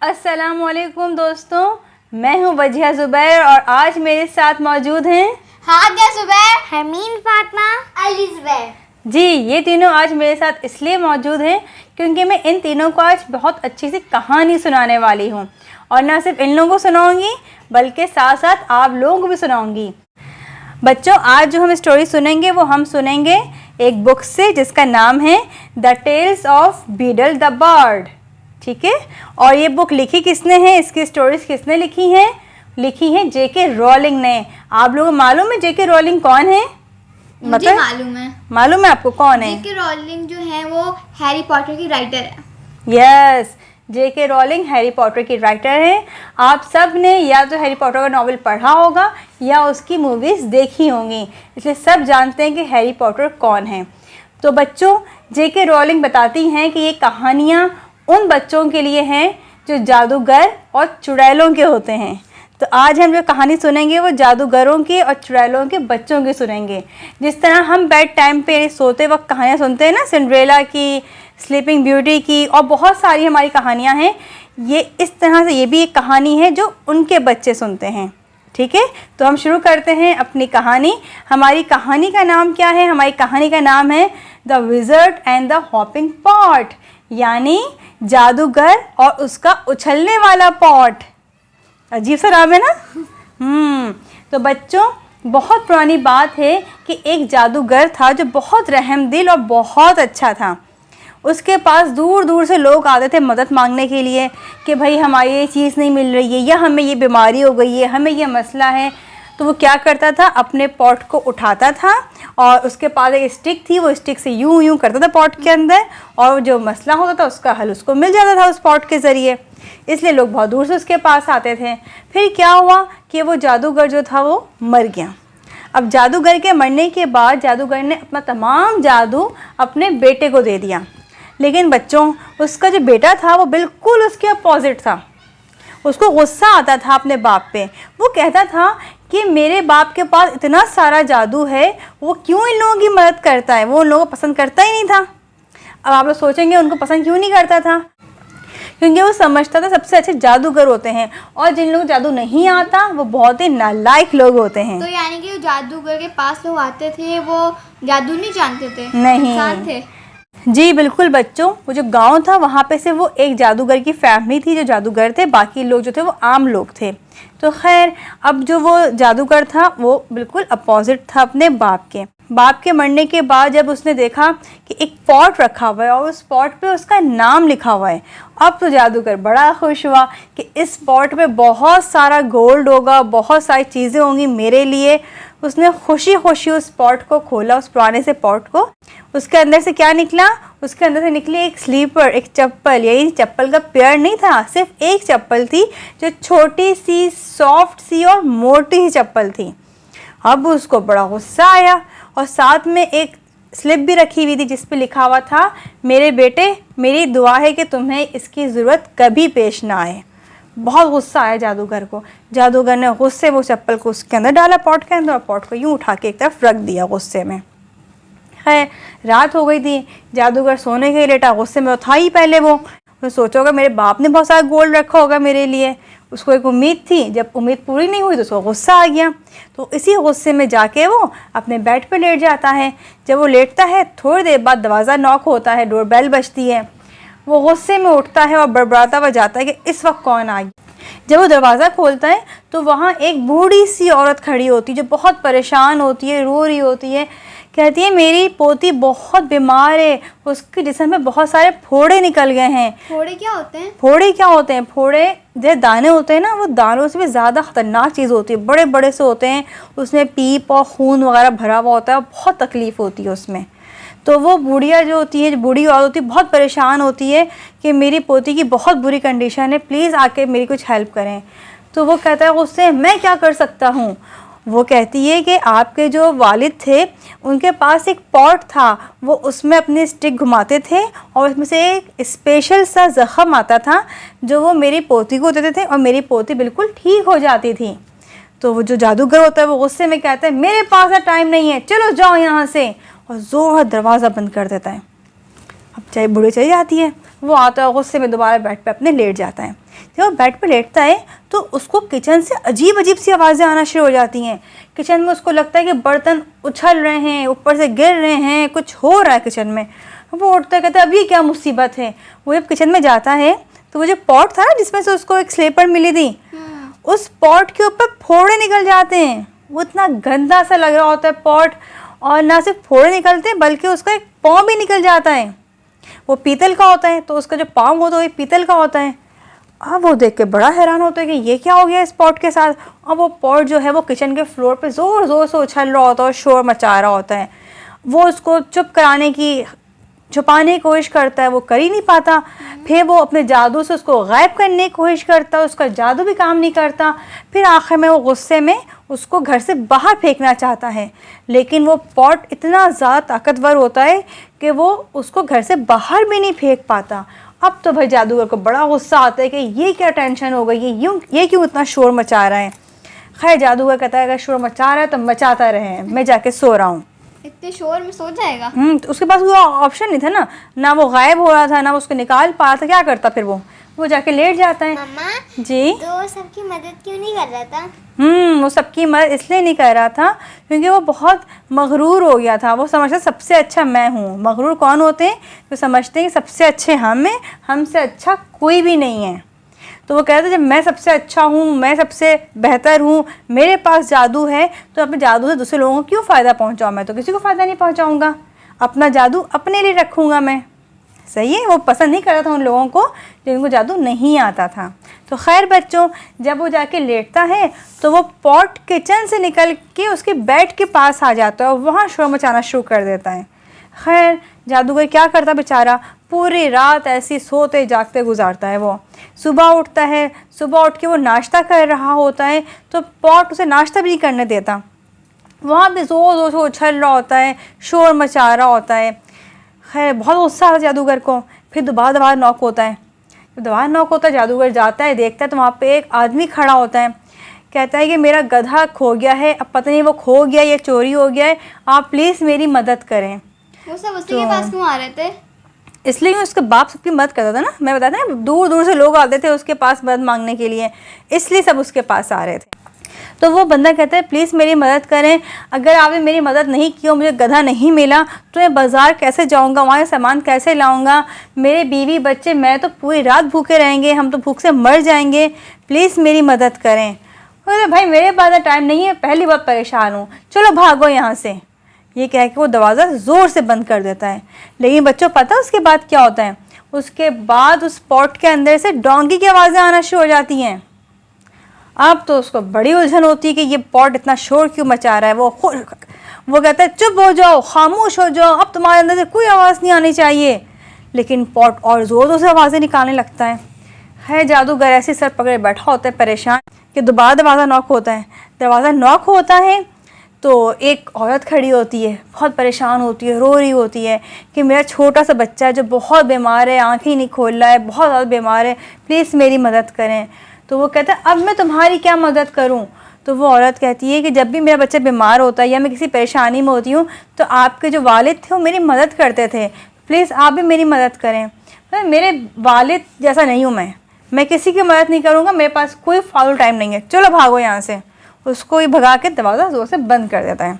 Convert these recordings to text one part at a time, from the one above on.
अस्सलामुअलैकुम दोस्तों, मैं हूं वजिया ज़ुबैर और आज मेरे साथ मौजूद हैं हादिया ज़ुबैर, हमीन फातिमा, अली ज़ुबैर। जी। ये तीनों आज मेरे साथ इसलिए मौजूद हैं क्योंकि मैं इन तीनों को आज बहुत अच्छी सी कहानी सुनाने वाली हूं और ना सिर्फ इन लोगों को सुनाऊंगी बल्कि साथ साथ आप लोगों को भी सुनाऊंगी। बच्चों, आज जो हम स्टोरी सुनेंगे वो हम सुनेंगे एक बुक से जिसका नाम है the tales of Beedle the bird. ठीक है, और ये बुक लिखी किसने है, इसकी स्टोरीज किसने लिखी हैं? लिखी है जेके रोलिंग ने। आप लोगों को मालूम है जेके रोलिंग कौन है? मुझे मालूम है। मालूम है आपको कौन है? जेके रोलिंग जो है वो हैरी पॉटर की राइटर है। यस, जेके रोलिंग हैरी पॉटर की राइटर है। आप सब ने या तो हैरी पॉटर का नॉवल पढ़ा होगा या उसकी मूवीज़ देखी होंगी, इसलिए सब जानते हैं कि हैरी पॉटर कौन है। तो बच्चों, जेके रोलिंग बताती हैं कि ये कहानियाँ उन बच्चों के लिए हैं जो जादूगर और चुड़ैलों के होते हैं। तो आज हम जो कहानी सुनेंगे वो जादूगरों की और चुड़ैलों के बच्चों की सुनेंगे। जिस तरह हम बेड टाइम पे सोते वक्त कहानियाँ सुनते हैं ना, सिंड्रेला की, स्लीपिंग ब्यूटी की और बहुत सारी हमारी कहानियाँ हैं, ये इस तरह से ये भी एक कहानी है जो उनके बच्चे सुनते हैं। ठीक है, तो हम शुरू करते हैं अपनी कहानी। हमारी कहानी का नाम क्या है? हमारी कहानी का नाम है the wizard and the hopping pot, यानी जादूगर और उसका उछलने वाला पॉट। अजीब सा नाम है ना। तो बच्चों, बहुत पुरानी बात है कि एक जादूगर था जो बहुत रहमदिल और बहुत अच्छा था। उसके पास दूर दूर से लोग आते थे मदद मांगने के लिए कि भाई हमारी ये चीज़ नहीं मिल रही है, या हमें ये बीमारी हो गई है, हमें ये मसला है। तो वो क्या करता था, अपने पॉट को उठाता था और उसके पास एक स्टिक थी, वो स्टिक से यूं यूं करता था पॉट के अंदर, और जो मसला होता था उसका हल उसको मिल जाता था उस पॉट के ज़रिए। इसलिए लोग बहुत दूर से उसके पास आते थे। फिर क्या हुआ कि वो जादूगर जो था वो मर गया। अब जादूगर के मरने के बाद जादूगर ने अपना तमाम जादू अपने बेटे को दे दिया। लेकिन बच्चों, उसका जो बेटा था वो बिल्कुल उसके अपोजिट था। उसको गुस्सा आता था अपने बाप पे। वो कहता था कि मेरे बाप के पास इतना सारा जादू है, वो क्यों इन लोगों की मदद करता है? वो उन लोगों को पसंद करता ही नहीं था। अब आप लोग सोचेंगे उनको पसंद क्यों नहीं करता था? क्योंकि वो समझता था सबसे अच्छे जादूगर होते हैं और जिन लोगों को जादू नहीं आता वो बहुत ही नालायक लोग होते हैं। तो यानी कि जादूगर के पास लोग आते थे वो जादू नहीं जानते थे, नहीं थे। जी बिल्कुल बच्चों, वो जो गांव था वहाँ पे से वो एक जादूगर की फैमिली थी जो जादूगर थे, बाकी लोग जो थे वो आम लोग थे। तो खैर, अब जो वो जादूगर था वो बिल्कुल अपोजिट था अपने बाप के। बाप के मरने के बाद जब उसने देखा कि एक पॉट रखा हुआ है और उस पॉट पे उसका नाम लिखा हुआ है, अब तो जादूगर बड़ा खुश हुआ कि इस पॉट पे बहुत सारा गोल्ड होगा, बहुत सारी चीज़ें होंगी मेरे लिए। उसने खुशी खुशी उस पॉट को खोला, उस पुराने से पॉट को। उसके अंदर से क्या निकला? उसके अंदर से निकली एक स्लीपर, एक चप्पल। यही चप्पल का पेयर नहीं था, सिर्फ एक चप्पल थी जो छोटी सी, सॉफ्ट सी और मोटी सी चप्पल थी। अब उसको बड़ा गुस्सा आया और साथ में एक स्लिप भी रखी हुई थी जिस पे लिखा हुआ था, मेरे बेटे, मेरी दुआ है कि तुम्हें इसकी ज़रूरत कभी पेश ना आए। बहुत गुस्सा आया जादूगर को। जादूगर ने गुस्से वो चप्पल को उसके अंदर डाला, पॉट के अंदर, और पॉट को यूं उठा के एक तरफ रख दिया गुस्से में। है, रात हो गई थी, जादूगर सोने के लिए लेटा। गुस्से में था ही पहले वो सोचा होगा मेरे बाप ने बहुत सारा गोल्ड रखा होगा मेरे लिए। उसको एक उम्मीद थी, जब उम्मीद पूरी नहीं हुई तो उसको गुस्सा आ गया। तो इसी गुस्से में जाके वो अपने बेड पे लेट जाता है। जब वो लेटता है थोड़ी देर बाद दरवाज़ा नॉक होता है, डोर बेल बजती है। वो गुस्से में उठता है और बड़बड़ाता हुआ जाता है कि इस वक्त कौन आ गया। जब वो दरवाज़ा खोलता है तो वहाँ एक बूढ़ी सी औरत खड़ी होती है जो बहुत परेशान होती है, रो रही होती है। कहती है मेरी पोती बहुत बीमार है, उसके जिस्म में बहुत सारे फोड़े निकल गए हैं। फोड़े क्या होते हैं? फोड़े क्या होते हैं? फोड़े जो दाने होते हैं ना, वो दानों से भी ज़्यादा ख़तरनाक चीज़ होती है, बड़े बड़े से होते हैं, उसमें पीप और खून वगैरह भरा हुआ होता है, बहुत तकलीफ़ होती है उसमें। तो वो बुढ़िया जो होती है, बूढ़ी औरत होती है, बहुत परेशान होती है कि मेरी पोती की बहुत बुरी कंडीशन है, प्लीज़ आके मेरी कुछ हेल्प करें। तो वो कहता है उससे, मैं क्या कर सकता हूँ? वो कहती है कि आपके जो वालिद थे उनके पास एक पॉट था, वो उसमें अपनी स्टिक घुमाते थे और उसमें से एक स्पेशल सा ज़ख़म आता था जो वो मेरी पोती को देते थे और मेरी पोती बिल्कुल ठीक हो जाती थी। तो वो जो जादूगर होता है वो गुस्से में कहता है मेरे पास टाइम नहीं है, चलो जाओ यहाँ से, और ज़ोर दरवाज़ा बंद कर देता है। अब चाहे बूढ़ी चली जाती है। वो आता है गुस्से में, दोबारा बेड पे अपने लेट जाता है। जब वो बेड पे लेटता है तो उसको किचन से अजीब अजीब सी आवाज़ें आना शुरू हो जाती हैं। किचन में उसको लगता है कि बर्तन उछल रहे हैं, ऊपर से गिर रहे हैं, कुछ हो रहा है किचन में। वो उठता है, कहता है अब ये क्या मुसीबत है। वो जब किचन में जाता है तो वो जो पॉट था जिसमें से उसको एक स्लेपर मिली थी, उस पॉट के ऊपर फोड़े निकल जाते हैं। वो इतना गंदा सा लग रहा होता है पॉट, और ना सिर्फ फोड़े निकलते हैं बल्कि उसका एक पाँव भी निकल जाता है। वो पीतल का होता है तो उसका जो पाँव होता है वो पीतल का होता है। अब वो देख के बड़ा हैरान होता है कि ये क्या हो गया इस पॉट के साथ। अब वो पॉट जो है वो किचन के फ्लोर पे ज़ोर ज़ोर से उछल रहा होता है और शोर मचा रहा होता है। वो उसको चुप कराने की, छुपाने की कोशिश करता है, वो कर ही नहीं पाता। फिर वो अपने जादू से उसको गायब करने की कोशिश करता है, उसका जादू भी काम नहीं करता। फिर आखिर में वो गुस्से में उसको घर से बाहर फेंकना चाहता है, लेकिन वो पॉट इतना ज़्यादा ताकतवर होता है कि वो उसको घर से बाहर भी नहीं फेंक पाता। अब तो भाई जादूगर को बड़ा गुस्सा आता है कि ये क्या टेंशन हो गई, ये क्यों इतना शोर मचा रहा है। खैर जादूगर कहता है अगर शोर मचा रहा है तो मचाता रहे, मैं जाके सो रहा हूँ। इतने शोर में सो जाएगा? तो उसके पास वो ऑप्शन नहीं था ना वो गायब हो रहा था, ना वो उसको निकाल पा रहा था। क्या करता फिर वो जाके लेट जाता है। मम्मा जी तो सबकी मदद क्यों नहीं कर रहा था? वो सबकी मदद इसलिए नहीं कर रहा था क्योंकि वो बहुत मगरूर हो गया था। वो समझता सबसे अच्छा मैं हूँ। मगरूर कौन होते हैं? तो समझते हैं कि सबसे अच्छे हम हैं, हमसे अच्छा कोई भी नहीं है। तो वो कहते जब मैं सबसे अच्छा हूँ, मैं सबसे बेहतर हूँ, मेरे पास जादू है, तो अपने जादू से दूसरे लोगों को क्यों फ़ायदा पहुँचाऊँ? मैं तो किसी को फ़ायदा नहीं पहुँचाऊँगा, अपना जादू अपने लिए रखूँगा मैं। सही है। वो पसंद नहीं करता था उन लोगों को जिनको जादू नहीं आता था। तो खैर बच्चों, जब वो जाके लेटता है तो वो पॉट किचन से निकल के उसके बेड के पास आ जाता है और वहाँ शोर मचाना शुरू कर देता है। खैर जादूगर क्या करता बेचारा, पूरी रात ऐसी सोते जागते गुजारता है। वो सुबह उठता है, सुबह उठ के वो नाश्ता कर रहा होता है तो पॉट उसे नाश्ता भी नहीं करने देता। वहाँ भी ज़ोर ज़ोर से उछल रहा होता है, शोर मचा रहा होता है। खैर बहुत गुस्सा आता है जादूगर को। फिर दोबारा नॉक होता है। दोबारा नॉक होता है, जादूगर जाता है, देखता है तो वहाँ पे एक आदमी खड़ा होता है। कहता है कि मेरा गधा खो गया है, अब पता नहीं वो खो गया या चोरी हो गया है, आप प्लीज़ मेरी मदद करें। वो सब उसी के पास क्यों आ रहे थे? इसलिए उसके बाप सबकी मदद करता था ना। मैं बताता ना, दूर दूर से लोग आते थे उसके पास मदद मांगने के लिए, इसलिए सब उसके पास आ रहे थे। तो वो बंदा कहता है प्लीज़ मेरी मदद करें, अगर आपने मेरी मदद नहीं की और मुझे गधा नहीं मिला तो मैं बाज़ार कैसे जाऊंगा, वहाँ से सामान कैसे लाऊंगा, मेरे बीवी बच्चे, मैं तो पूरी रात भूखे रहेंगे, हम तो भूख से मर जाएंगे, प्लीज़ मेरी मदद करें। अरे भाई मेरे पास टाइम नहीं है, पहली बार परेशान हूँ, चलो भागो यहाँ से। ये कह के वो दरवाज़ा ज़ोर से बंद कर देता है। लेकिन बच्चों पता है उसके बाद क्या होता है? उसके बाद उस पॉट के अंदर से डोंकी की आवाज़ें आना शुरू हो जाती हैं। अब तो उसको बड़ी उलझन होती है कि ये पॉट इतना शोर क्यों मचा रहा है। वो कहता है चुप हो जाओ, खामोश हो जाओ, अब तुम्हारे अंदर से कोई आवाज़ नहीं आनी चाहिए। लेकिन पॉट और ज़ोर ज़ोर से आवाज़ें निकालने लगता है। जादूगर ऐसे सर पकड़े बैठा होता है परेशान कि दोबारा दरवाज़ा नॉक होता है। दरवाज़ा नॉक होता है तो एक औरत खड़ी होती है, बहुत परेशान होती है, रो रही होती है कि मेरा छोटा सा बच्चा है जो बहुत बीमार है, आँखें नहीं खोल रहा है, बहुत ज़्यादा बीमार है, प्लीज़ मेरी मदद करें। तो वो कहता है अब मैं तुम्हारी क्या मदद करूं? तो वो औरत कहती है कि जब भी मेरा बच्चा बीमार होता है या मैं किसी परेशानी में होती हूँ तो आपके जो वालिद थे वो मेरी मदद करते थे, प्लीज़ आप भी मेरी मदद करें। तो मेरे वालिद जैसा नहीं हूँ मैं किसी की मदद नहीं करूँगा, मेरे पास कोई फालतू टाइम नहीं है, चलो भागो यहाँ से। उसको ही भगा के दरवाज़ा ज़ोर से बंद कर देता है।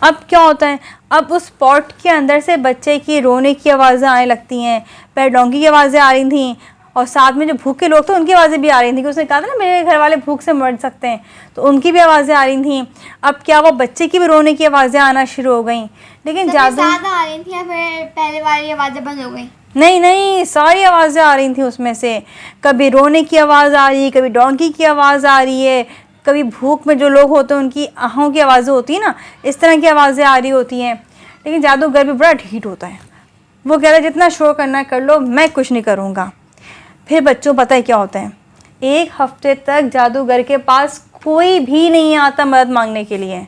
अब क्या होता है? अब उस पॉट के अंदर से बच्चे की रोने की आवाज़ें आने लगती हैं, पहले डोंकी की आवाज़ें आ रही थी और साथ में जो भूखे लोग थे उनकी आवाज़ें भी आ रही थी कि उसने कहा था ना मेरे घर वाले भूख से मर सकते हैं, तो उनकी भी आवाज़ें आ रही थी। अब क्या वो बच्चे की भी रोने की आवाज़ें आना शुरू हो गई। लेकिन जादू ज़्यादा आ रही थी या फिर पहले वाली आवाज़ें बंद हो गई? नहीं, सारी आवाज़ें आ रही थी उसमें से। कभी रोने की आवाज़ आ रही है, कभी डोंकी की आवाज़ आ रही है, कभी भूख में जो लोग होते हैं उनकी आहों की आवाज़ें होती है ना, इस तरह की आवाज़ें आ रही होती हैं। लेकिन जादूगर भी बड़ा ढीठ होता है। वो कह रहा है जितना शोर करना है कर लो, मैं कुछ नहीं करूँगा। फिर बच्चों पता है क्या होता है? एक हफ्ते तक जादूगर के पास कोई भी नहीं आता मदद मांगने के लिए।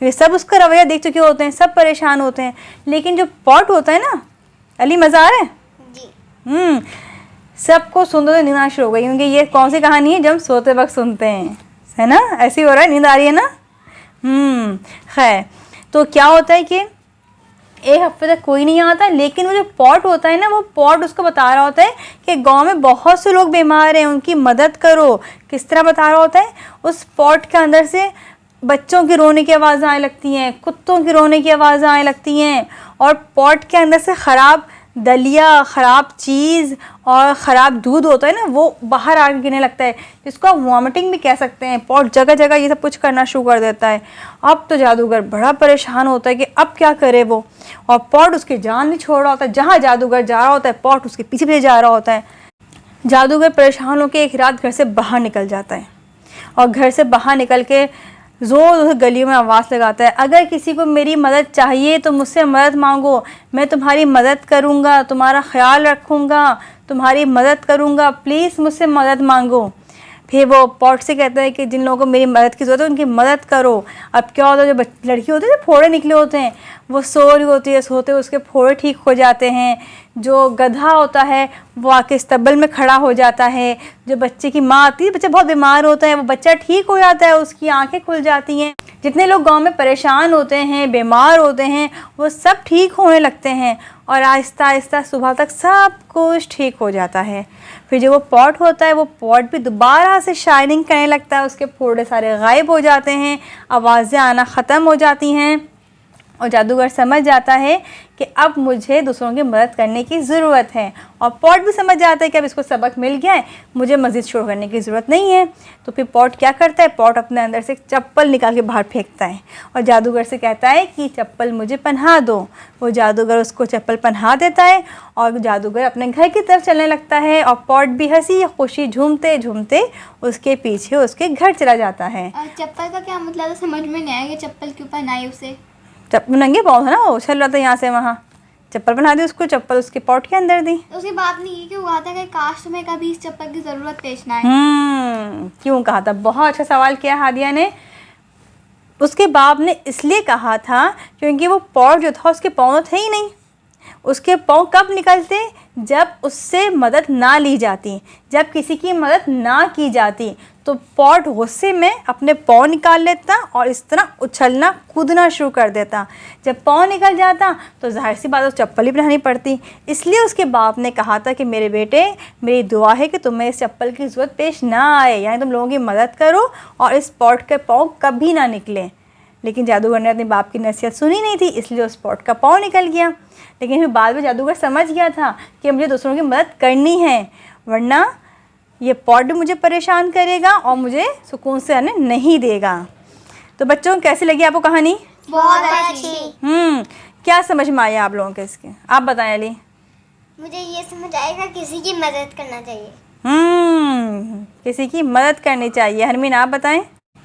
ये सब उसका रवैया देख चुके होते हैं, सब परेशान होते हैं। लेकिन जो पॉट होता है ना, अली मज़ा आ रहा है जी। सबको सुनते हुए नींद आना शुरू हो गई, क्योंकि ये कौन सी कहानी है जो हम सोते वक्त सुनते हैं, है ना? ऐसे ही हो रहा है, नींद आ रही है ना। खैर तो क्या होता है कि एक हफ्ते तक कोई नहीं आता, लेकिन वो जो पॉट होता है ना, वो पॉट उसको बता रहा होता है कि गांव में बहुत से लोग बीमार हैं, उनकी मदद करो। किस तरह बता रहा होता है? उस पॉट के अंदर से बच्चों की रोने की आवाज़ें आने लगती हैं, कुत्तों की रोने की आवाज़ें आने लगती हैं, और पॉट के अंदर से ख़राब दलिया, ख़राब चीज़ और ख़राब दूध होता है ना, वो बाहर आके गिरने लगता है, जिसको आप वॉमिटिंग भी कह सकते हैं। पॉट जगह जगह ये सब कुछ करना शुरू कर देता है। अब तो जादूगर बड़ा परेशान होता है कि अब क्या करे वो, और पॉट उसकी जान नहीं छोड़ रहा होता है। जहाँ जादूगर जा रहा होता है, पॉट उसके पीछे पीछे जा रहा होता है। जादूगर परेशान होकर एक रात घर से बाहर निकल जाता है, और घर से बाहर निकल के ज़ोर गलियों में आवाज़ लगाता है, अगर किसी को मेरी मदद चाहिए तो मुझसे मदद मांगो, मैं तुम्हारी मदद करूँगा, तुम्हारा ख्याल रखूँगा, तुम्हारी मदद करूँगा, प्लीज़ मुझसे मदद मांगो। फिर वो पॉट से कहता है कि जिन लोगों को मेरी मदद की ज़रूरत है उनकी मदद करो। अब क्या होता है, जो लड़की होती है, जो फोड़े निकले होते हैं, वो सो रही होती है, सोते हुए उसके फोड़े ठीक हो जाते हैं। जो गधा होता है वो आके स्तबल में खड़ा हो जाता है। जो बच्चे की माँ आती है, बच्चा बहुत बीमार होता है, वो बच्चा ठीक हो जाता है, उसकी आंखें खुल जाती हैं। जितने लोग गांव में परेशान होते हैं, बीमार होते हैं, वो सब ठीक होने लगते हैं, और आहिस्ता आहिस्ता सुबह तक सब कुछ ठीक हो जाता है। फिर जो वो पॉट होता है, वो पॉट भी दोबारा से शाइनिंग करने लगता है, उसके फोड़े सारे गायब हो जाते हैं, आवाज़ें आना ख़त्म हो जाती हैं, और जादूगर समझ जाता है कि अब मुझे दूसरों की मदद करने की ज़रूरत है। और पॉट भी समझ जाता है कि अब इसको सबक मिल गया है, मुझे मस्जिद छोड़ करने की ज़रूरत नहीं है। तो फिर पॉट क्या करता है, पॉट अपने अंदर से चप्पल निकाल के बाहर फेंकता है, और जादूगर से कहता है कि चप्पल मुझे पहना दो। वो जादूगर उसको चप्पल पहना देता है, और जादूगर अपने घर की तरफ चलने लगता है, और पॉट भी हंसी खुशी झूमते झूमते उसके पीछे उसके घर चला जाता है। और चप्पल का क्या मतलब है, समझ में नहीं आया कि चप्पल क्यों पहनाई उसे। नंगे पाँव था ना, वो उछल रहा था यहाँ से वहाँ, चप्पल पहना दी उसको, चप्पल उसके पॉट के अंदर दी। तो उसकी बात नहीं है कि हुआ था कि काश तुम्हें कभी इस चप्पल की ज़रूरत पेश ना आए। क्यों कहा था? बहुत अच्छा सवाल किया हादिया ने। उसके बाप ने इसलिए कहा था क्योंकि वो पॉट जो था उसके पाँव थे ही नहीं। उसके पाँव कब निकलते? जब उससे मदद ना ली जाती, जब किसी की मदद ना की जाती, तो पॉट गुस्से में अपने पाँव निकाल लेता और इस तरह उछलना कूदना शुरू कर देता। जब पाँव निकल जाता तो जाहिर सी बात, चप्पल ही पहनानी पड़ती। इसलिए उसके बाप ने कहा था कि मेरे बेटे, मेरी दुआ है कि तुम्हें इस चप्पल की ज़रूरत पेश ना आए, यानी तुम लोगों की मदद करो और इस पॉट के पाँव कभी ना निकले। लेकिन जादूगर ने अपने बाप की नसीहत सुनी नहीं थी, इसलिए उस पॉट का पाँव निकल गया। लेकिन फिर बाद में जादूगर समझ गया था कि मुझे दूसरों की मदद करनी है, वरना ये पॉट भी मुझे परेशान करेगा और मुझे सुकून से रहने नहीं देगा। तो बच्चों, कैसी लगी आपको कहानी? बहुत अच्छी। क्या समझ में आया आप लोगों के इसके? आप बताएं अली। मुझे ये समझ आएगा किसी की मदद करना चाहिए। किसी की मदद करनी चाहिए। हरमीन, आप बताएं।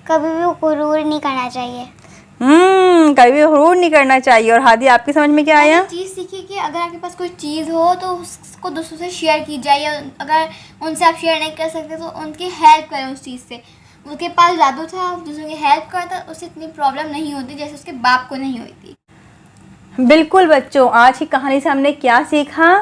कभी भी गुरूर नहीं करना चाहिए। कभी भी हुरूर नहीं करना चाहिए। और हादी, आपकी समझ में क्या आया? चीज़ सीखी कि अगर आपके पास कोई चीज़ हो तो उसको दूसरों से शेयर की जाए, या अगर उनसे आप शेयर नहीं कर सकते तो उनकी हेल्प करें उस चीज़ से। उसके पास जादू था, दूसरों की हेल्प करता, उससे इतनी प्रॉब्लम नहीं होती जैसे उसके बाप को नहीं हुई थी। बिल्कुल बच्चों, आज की कहानी से हमने क्या सीखा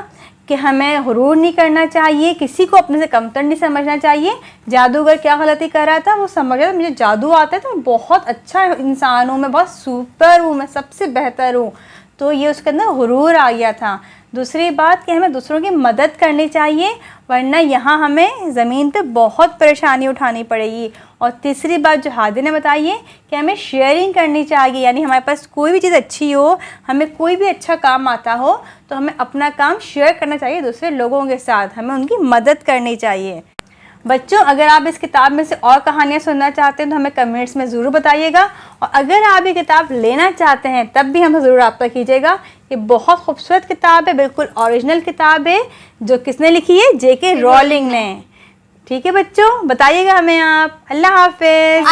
कि हमें हुरूर नहीं करना चाहिए, किसी को अपने से कमतर नहीं समझना चाहिए। जादूगर क्या गलती कर रहा था? वो समझ रहा था मुझे जादू आता है तो मैं बहुत अच्छा इंसान हूँ, मैं बहुत सुपर हूँ, मैं सबसे बेहतर हूँ, तो ये उसके अंदर हुरूर आ गया था। दूसरी बात कि हमें दूसरों की मदद करनी चाहिए, वरना यहाँ हमें ज़मीन पे बहुत परेशानी उठानी पड़ेगी। और तीसरी बात जो हादी ने बताई है कि हमें शेयरिंग करनी चाहिए, यानी हमारे पास कोई भी चीज़ अच्छी हो, हमें कोई भी अच्छा काम आता हो, तो हमें अपना काम शेयर करना चाहिए दूसरे लोगों के साथ, हमें उनकी मदद करनी चाहिए। बच्चों, अगर आप इस किताब में से और कहानियाँ सुनना चाहते हैं तो हमें कमेंट्स में ज़रूर बताइएगा, और अगर आप ये किताब लेना चाहते हैं तब भी हमसे ज़रूर रब्ता कीजिएगा। ये बहुत खूबसूरत किताब है, बिल्कुल ओरिजिनल किताब है, जो किसने लिखी है? J.K. रॉलिंग ने। ठीक है बच्चों, बताइएगा हमें आप। अल्लाह हाफिज़।